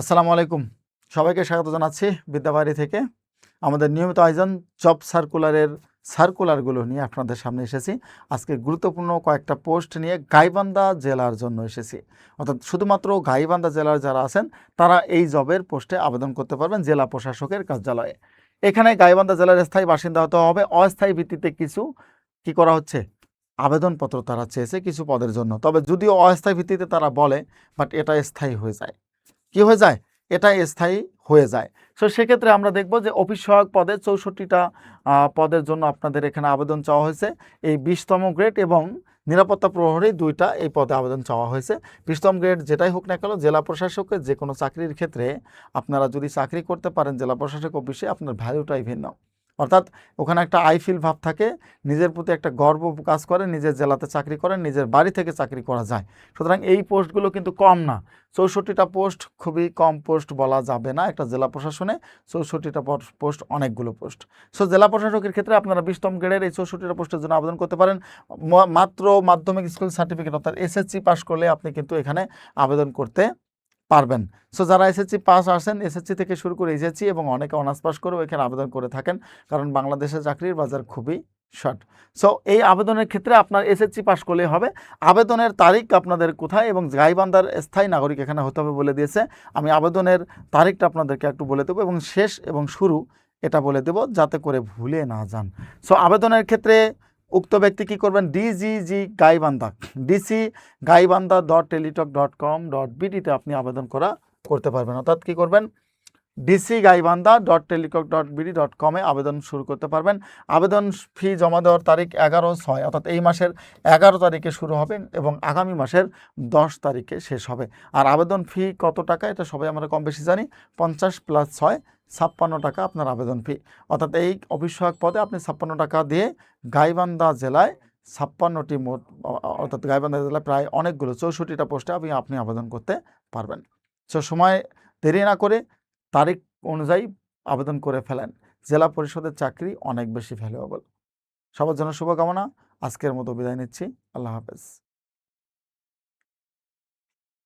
আসসালামু আলাইকুম। সবাইকে স্বাগত জানাচ্ছি বিদ্যাবাড়ি থেকে। আমাদের নিয়মিত আয়োজন জব সার্কুলারগুলো নিয়ে আপনাদের সামনে এসেছি। আজকে গুরুত্বপূর্ণ কয়েকটা পোস্ট নিয়ে গাইবান্ধা জেলার জন্য এসেছি। অর্থাৎ শুধুমাত্র গাইবান্ধা জেলার যারা আছেন তারা এই জবের পোস্টে আবেদন করতে পারবেন জেলা প্রশাসকের কার্যালয়ে। এখানে গাইবান্ধা জেলার স্থায়ী বাসিন্দা হতে হবে। অস্থায়ী ভিত্তিতে কিছু কি করা হচ্ছে, আবেদনপত্র তারা চেয়েছে কিছু পদের জন্য। তবে যদিও অস্থায়ী ভিত্তিতে তারা বলে, বাট এটা স্থায়ী হয়ে যায়। কি হয়ে যায়? এটা স্থায়ী হয়ে যায়। সো সেক্ষেত্রে আমরা দেখব যে অফিস সহায়ক পদে 64টা পদের জন্য আপনাদের এখানে আবেদন চাওয়া হয়েছে। এই 20তম গ্রেড এবং নিরাপত্তা প্রহরী 2টা এই পদে আবেদন চাওয়া হয়েছে। 20তম গ্রেড যেটাই হোক না কেন, জেলা প্রশাসকের যে কোনো চাকরির ক্ষেত্রে আপনারা যদি চাকরি করতে পারেন জেলা প্রশাসক অফিসে, আপনার ভ্যালুটাই ভিন্ন। অর্থাৎ ওখানে একটা আইফিল ভাব থাকে, নিজের প্রতি একটা গর্ব কাজ করে, নিজের জেলাতে চাকরি করেন, নিজের বাড়ি থেকে চাকরি করা যায়। সুতরাং এই পোস্টগুলো কিন্তু কম না। 64টা পোস্ট খুবই কম পোস্ট বলা যাবে না একটা জেলা প্রশাসনে। 64টা পোস্ট অনেকগুলো পোস্ট। সো জেলা প্রশাসকের ক্ষেত্রে আপনারা 20তম গ্রেডের এই 64টা পোস্টের জন্য আবেদন করতে পারেন। মাত্র মাধ্যমিক স্কুল সার্টিফিকেট অর্থাৎ এসএসসি পাস করলে আপনি কিন্তু এখানে আবেদন করতে পারবেন। সো যারা এসএসসি পাস আসেন, এসএসসি থেকে শুরু করে এইচএসসি এবং অনেকে অনার্স পাস করেও এখানে আবেদন করে থাকেন, কারণ বাংলাদেশের চাকরির বাজার খুবই শর্ট। সো এই আবেদনের ক্ষেত্রে আপনার এসএসসি পাস করলেই হবে। আবেদনের তারিখ আপনাদের কোথায় এবং গাইবান্ধার স্থায়ী নাগরিক এখানে হতে হবে বলে দিয়েছে। আমি আবেদনের তারিখটা আপনাদেরকে একটু বলে দেবো এবং শেষ এবং শুরু এটা বলে দেবো যাতে করে ভুলে না যান। সো আবেদনের ক্ষেত্রে উক্ত ব্যক্তি কী করবেন, ডিজিজি গাইবান্ধা dcgaibandha.teletalk.com.bd-তে আপনি আবেদন করতে পারবেন। অর্থাৎ কী করবেন, dcgaibandha.teletalk.bd.com-এ আবেদন শুরু করতে পারবেন। আবেদন ফি জমা দেওয়ার তারিখ 11/6 অর্থাৎ এই মাসের 11 তারিখে শুরু হবে এবং আগামী মাসের 10 তারিখে শেষ হবে। আর আবেদন ফি কত টাকা এটা সবাই আমরা কম বেশি জানি, 50 + 6 56 টাকা আপনার আবেদন ফি। অর্থাৎ এই অফিস সহায়ক পদে আপনি 56 টাকা দিয়ে গাইবান্ধা জেলায় 56টি মোট, অর্থাৎ গাইবান্ধা জেলায় প্রায় অনেকগুলো 64টা পোস্টে আপনি আবেদন করতে পারবেন। সো সময় দেরি না করে তারিখ অনুযায়ী আবেদন করে ফেলেন। জেলা পরিষদের চাকরি অনেক বেশি ভ্যালুয়েবল। সবার জন্য শুভকামনা। আজকের মতো বিদায় নিচ্ছি। আল্লাহ হাফেজ।